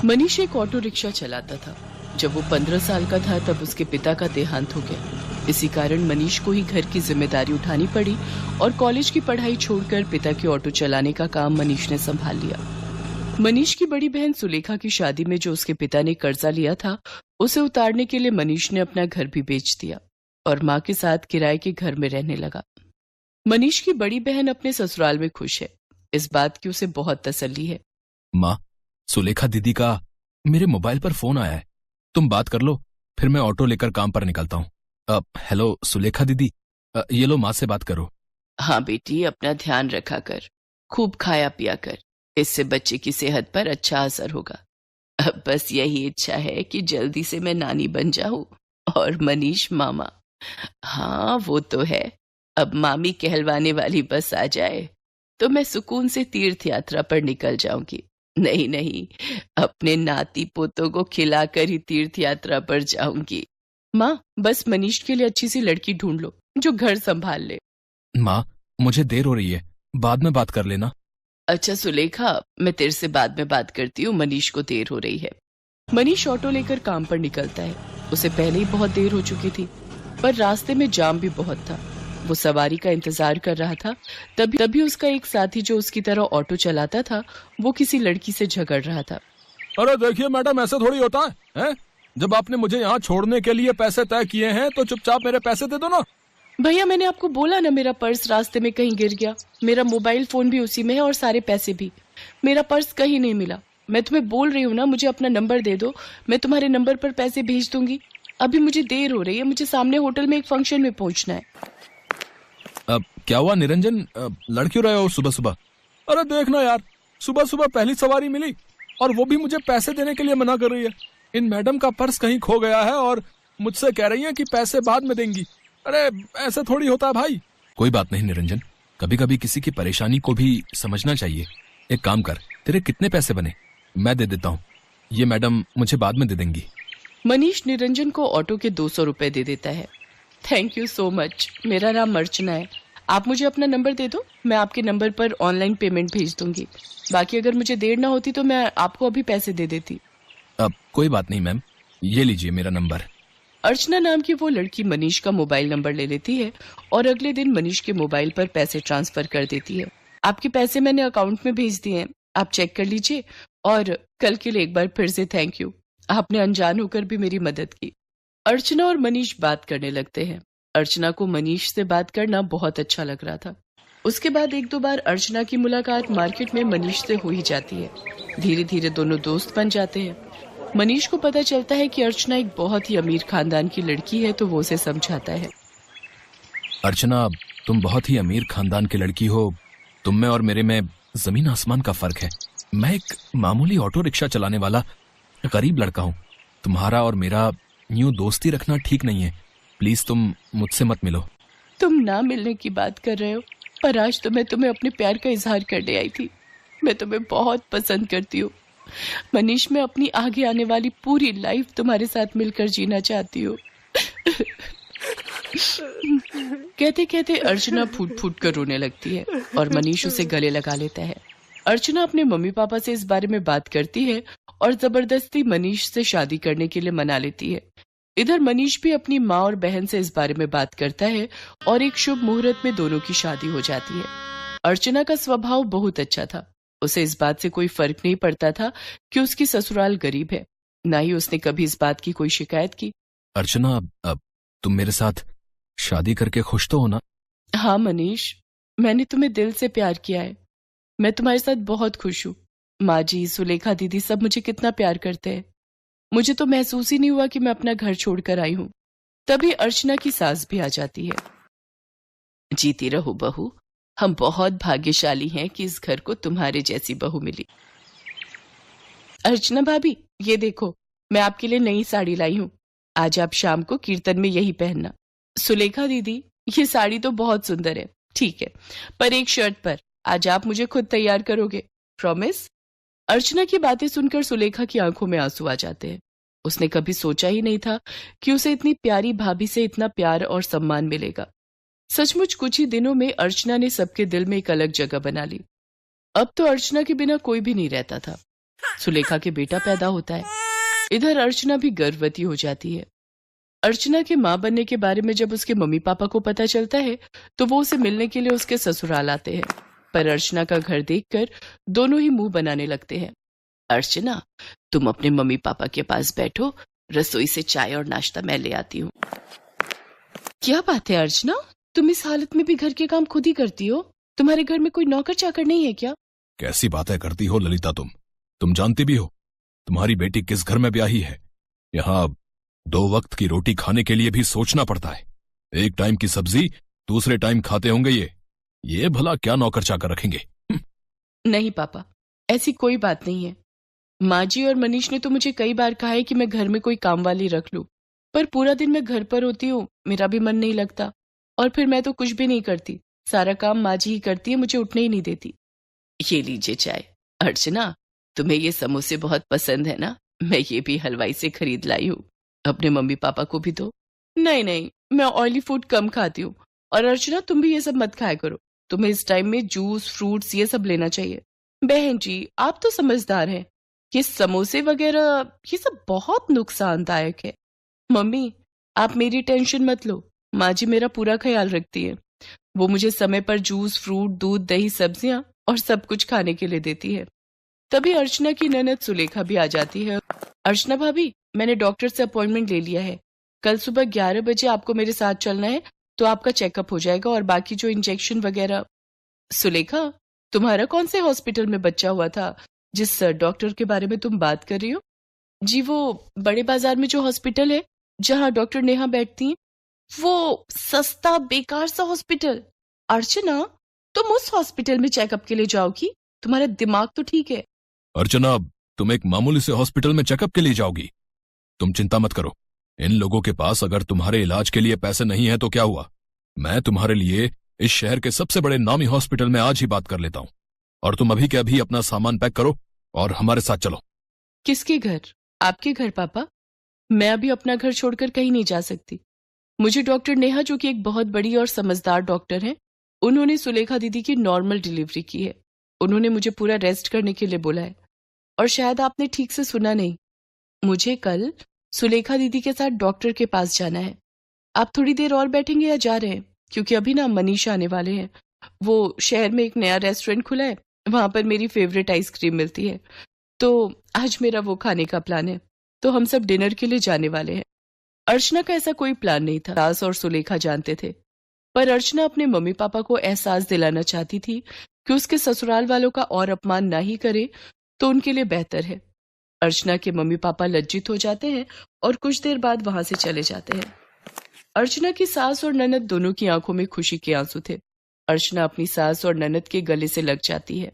मनीष एक auto rickshaw चलाता था। जब वो 15 साल का था तब उसके पिता का देहांत हो गया। इसी कारण मनीष को ही घर की जिम्मेदारी उठानी पड़ी और कॉलेज की पढ़ाई छोड़कर पिता की ऑटो चलाने का काम मनीष ने संभाल लिया। मनीष की बड़ी बहन सुलेखा की शादी में जो उसके पिता ने कर्जा लिया था, उसे उतारने के लिए मनीष ने अपना घर भी बेच दिया और माँ के साथ किराए के घर में रहने लगा। मनीष की बड़ी बहन अपने ससुराल में खुश है। इस बात की उसे बहुत तसल्ली है। माँ, सुलेखा दीदी का मेरे मोबाइल पर फोन आया है। तुम बात कर लो, फिर मैं ऑटो लेकर काम पर निकलता हूँ। हेलो सुलेखा दीदी, ये लो माँ से बात करो। हाँ बेटी, अपना ध्यान रखा कर, खूब खाया पिया कर, इससे बच्चे की सेहत पर अच्छा असर होगा। अब बस यही इच्छा है कि जल्दी से मैं नानी बन जाऊं और मनीष मामा। हाँ वो तो है, अब मामी कहलवाने वाली बस आ जाए तो मैं सुकून से तीर्थ यात्रा पर निकल जाऊंगी। नहीं नहीं, अपने नाती पोतों को खिलाकर ही तीर्थ यात्रा पर जाऊंगी। माँ, बस मनीष के लिए अच्छी सी लड़की ढूंढ लो जो घर संभाल ले। माँ, मुझे देर हो रही है, बाद में बात कर लेना। अच्छा सुलेखा, मैं तेरे से बाद में बात करती हूँ, मनीष को देर हो रही है। मनीष ऑटो लेकर काम पर निकलता है। उसे पहले ही बहुत देर हो चुकी थी, पर रास्ते में जाम भी बहुत था। वो सवारी का इंतजार कर रहा था। तभी उसका एक साथी जो उसकी तरह ऑटो चलाता था, वो किसी लड़की से झगड़ रहा था। अरे देखिए मैडम, ऐसा थोड़ी होता है? जब आपने मुझे यहाँ छोड़ने के लिए पैसे तय किए हैं तो चुपचाप मेरे पैसे दे दो ना। भैया, मैंने आपको बोला ना, मेरा पर्स रास्ते में कहीं गिर गया। मेरा मोबाइल फोन भी उसी में है और सारे पैसे भी। मेरा पर्स कहीं नहीं मिला। मैं तुम्हें बोल रही हूँ ना, मुझे अपना नंबर दे दो, मैं तुम्हारे नंबर पर पैसे भेज दूंगी। अभी मुझे देर हो रही है, मुझे सामने होटल में एक फंक्शन में पहुंचना है। क्या हुआ निरंजन, लड़ क्यों रहे हो सुबह सुबह? अरे देखना यार, सुबह सुबह पहली सवारी मिली और वो भी मुझे पैसे देने के लिए मना कर रही है। इन मैडम का पर्स कहीं खो गया है और मुझसे कह रही है कि पैसे बाद में देंगी। अरे ऐसा थोड़ी होता है भाई। कोई बात नहीं निरंजन, कभी कभी किसी की परेशानी को भी समझना चाहिए। एक काम कर, तेरे कितने पैसे बने मैं दे देता हूँ, ये मैडम मुझे बाद में दे देंगी। मनीष निरंजन को ऑटो के 200 रुपए दे देता है। Thank you so much. मेरा नाम अर्चना है। आप मुझे अपना नंबर दे दो, मैं आपके नंबर पर ऑनलाइन पेमेंट भेज दूंगी। बाकी अगर मुझे देर ना होती तो मैं आपको अभी पैसे दे देती। अब कोई बात नहीं मैम, ये लीजिए मेरा नंबर। अर्चना नाम की वो लड़की मनीष का मोबाइल नंबर ले लेती है और अगले दिन मनीष के मोबाइल पर पैसे ट्रांसफर कर देती है। आपके पैसे मैंने अकाउंट में भेज दिए हैं, आप चेक कर लीजिए। और कल के लिए एक बार फिर से थैंक यू, आपने अनजान होकर भी मेरी मदद की। अर्चना और मनीष बात करने लगते हैं। अर्चना को मनीष से बात करना बहुत अच्छा लग रहा था। उसके बाद एक दो बार अर्चना की मुलाकात मार्केट में मनीष से हो ही जाती है। धीरे धीरे दोनों दोस्त बन जाते हैं। मनीष को पता चलता है कि अर्चना एक बहुत ही अमीर खानदान की लड़की है, तो वो उसे समझाता है। अर्चना, तुम बहुत ही अमीर खानदान की लड़की हो। तुम में और मेरे में जमीन आसमान का फर्क है। मैं एक मामूली ऑटो रिक्शा चलाने वाला गरीब लड़का हूँ। तुम्हारा और मेरा यूं दोस्ती रखना ठीक नहीं है। प्लीज तुम मुझसे मत मिलो। तुम ना मिलने की बात कर रहे हो, पर आज तो मैं तुम्हें अपने प्यार का इजहार करने आई थी। मैं तुम्हें बहुत पसंद करती हूँ मनीष। मैं अपनी आगे आने वाली पूरी लाइफ तुम्हारे साथ मिलकर जीना चाहती हूँ। कहते कहते अर्चना फूट फूट कर रोने लगती है और मनीष उसे गले लगा लेता है। अर्चना अपने मम्मी पापा से इस बारे में बात करती है और जबरदस्ती मनीष से शादी करने के लिए मना लेती है। इधर मनीष भी अपनी माँ और बहन से इस बारे में बात करता है और एक शुभ मुहूर्त में दोनों की शादी हो जाती है। अर्चना का स्वभाव बहुत अच्छा था। उसे इस बात से कोई फर्क नहीं पड़ता था कि उसकी ससुराल गरीब है। ना ही उसने कभी इस बात की कोई शिकायत की। अर्चना, तुम मेरे साथ शादी करके खुश तो हो ना? हाँ मनीष, मैंने तुम्हें दिल से प्यार किया है। मैं तुम्हारे साथ बहुत खुश हूँ। माँ जी, सुलेखा दीदी सब मुझे कितना प्यार करते हैं। मुझे तो महसूस ही नहीं हुआ कि मैं अपना घर छोड़कर आई हूँ। तभी अर्चना की सास भी आ जाती है। जीती रहो बहू, हम बहुत भाग्यशाली हैं कि इस घर को तुम्हारे जैसी बहू मिली। अर्चना भाभी, ये देखो, मैं आपके लिए नई साड़ी लाई हूँ। आज आप शाम को कीर्तन में यही पहनना। सुलेखा दीदी, ये साड़ी तो बहुत सुंदर है, ठीक है, पर एक शर्त पर। आज आप मुझे खुद तैयार करोगे, प्रॉमिस? अर्चना की बातें सुनकर सुलेखा की आंखों में आंसू आ जाते हैं। उसने कभी सोचा ही नहीं था कि उसे इतनी प्यारी भाभी से इतना प्यार और सम्मान मिलेगा। सचमुच कुछ ही दिनों में अर्चना ने सबके दिल में एक अलग जगह बना ली। अब तो अर्चना के बिना कोई भी नहीं रहता था। सुलेखा के बेटा पैदा होता है। इधर अर्चना भी गर्भवती हो जाती है। अर्चना के मां बनने के बारे में जब उसके मम्मी पापा को पता चलता है तो वो उसे मिलने के लिए उसके ससुराल आते हैं, पर अर्चना का घर देखकर दोनों ही मुंह बनाने लगते हैं। अर्चना, तुम अपने मम्मी पापा के पास बैठो, रसोई से चाय और नाश्ता मैं ले आती हूँ। क्या बात है अर्चना, तुम इस हालत में भी घर के काम खुद ही करती हो? तुम्हारे घर में कोई नौकर चाकर नहीं है क्या? कैसी बातें करती हो ललिता तुम जानती भी हो तुम्हारी बेटी किस घर में ब्याही है। यहाँ 2 वक्त की रोटी खाने के लिए भी सोचना पड़ता है। एक टाइम की सब्जी दूसरे टाइम खाते होंगे ये भला क्या नौकर चाकर रखेंगे? नहीं पापा, ऐसी कोई बात नहीं है। माँ जी और मनीष ने तो मुझे कई बार कहा है कि मैं घर में कोई काम वाली रख लूं, पर पूरा दिन मैं घर पर होती हूँ, मेरा भी मन नहीं लगता, और फिर मैं तो कुछ भी नहीं करती, सारा काम माँ जी ही करती है, मुझे उठने ही नहीं देती। ये लीजिए चाय। अर्चना, तुम्हें ये समोसे बहुत पसंद है ना? मैं ये भी हलवाई से खरीद लाई हूँ, अपने मम्मी पापा को भी दो। नहीं नहीं, मैं ऑयली फूड कम खाती हूँ। और अर्चना, तुम भी ये सब मत खाया करो, तुम्हें इस टाइम में जूस फ्रूट्स ये सब लेना चाहिए। बहन जी, आप तो समझदार हैं, ये समोसे वगैरह ये सब बहुत नुकसानदायक है। मम्मी, आप मेरी टेंशन मत लो, माँ जी मेरा पूरा ख्याल रखती है। वो मुझे समय पर जूस फ्रूट दूध दही सब्जियां और सब कुछ खाने के लिए देती है। तभी अर्चना की ननद सुलेखा भी आ जाती है। अर्चना भाभी, मैंने डॉक्टर से अपॉइंटमेंट ले लिया है, कल सुबह 11 बजे आपको मेरे साथ चलना है, तो आपका चेकअप हो जाएगा और बाकी जो इंजेक्शन वगैरह। सुलेखा, तुम्हारा कौन से हॉस्पिटल में बच्चा हुआ था जिस डॉक्टर के बारे में तुम बात कर रही हो? जी, वो बड़े बाजार में जो हॉस्पिटल है जहाँ डॉक्टर नेहा बैठती हैं, वो सस्ता बेकार सा हॉस्पिटल। अर्चना, तुम उस हॉस्पिटल में चेकअप के लिए जाओगी? तुम्हारा दिमाग तो ठीक है। अर्चना, तुम एक मामूली से हॉस्पिटल में चेकअप के लिए जाओगी? तुम चिंता मत करो, इन लोगों के पास अगर तुम्हारे इलाज के लिए पैसे नहीं है तो क्या हुआ, मैं तुम्हारे लिए इस शहर के सबसे बड़े नामी हॉस्पिटल में आज ही बात कर लेता हूँ। और तुम अभी के अभी अपना सामान पैक करो और हमारे साथ चलो। किसके घर? आपके घर पापा? मैं अभी अपना घर छोड़कर कहीं नहीं जा सकती। मुझे डॉक्टर नेहा, जो कि एक बहुत बड़ी और समझदार डॉक्टर हैं, उन्होंने सुलेखा दीदी की नॉर्मल डिलीवरी की है। उन्होंने मुझे पूरा रेस्ट करने के लिए बोला है। और शायद आपने ठीक से सुना नहीं, मुझे कल सुलेखा दीदी के साथ डॉक्टर के पास जाना है। आप थोड़ी देर और बैठेंगे या जा रहे हैं? क्योंकि अभी ना मनीष आने वाले हैं। वो शहर में एक नया रेस्टोरेंट खुला है, वहां पर मेरी फेवरेट आइसक्रीम मिलती है, तो आज मेरा वो खाने का प्लान है, तो हम सब डिनर के लिए जाने वाले हैं। अर्चना का ऐसा कोई प्लान नहीं था, सास और सुलेखा जानते थे, पर अर्चना अपने मम्मी पापा को एहसास दिलाना चाहती थी कि उसके ससुराल वालों का और अपमान ना ही करे तो उनके लिए बेहतर है। अर्चना के मम्मी पापा लज्जित हो जाते हैं और कुछ देर बाद वहां से चले जाते हैं। अर्चना की सास और ननद दोनों की आंखों में खुशी के आंसू थे। अर्चना अपनी सास और ननद के गले से लग जाती है।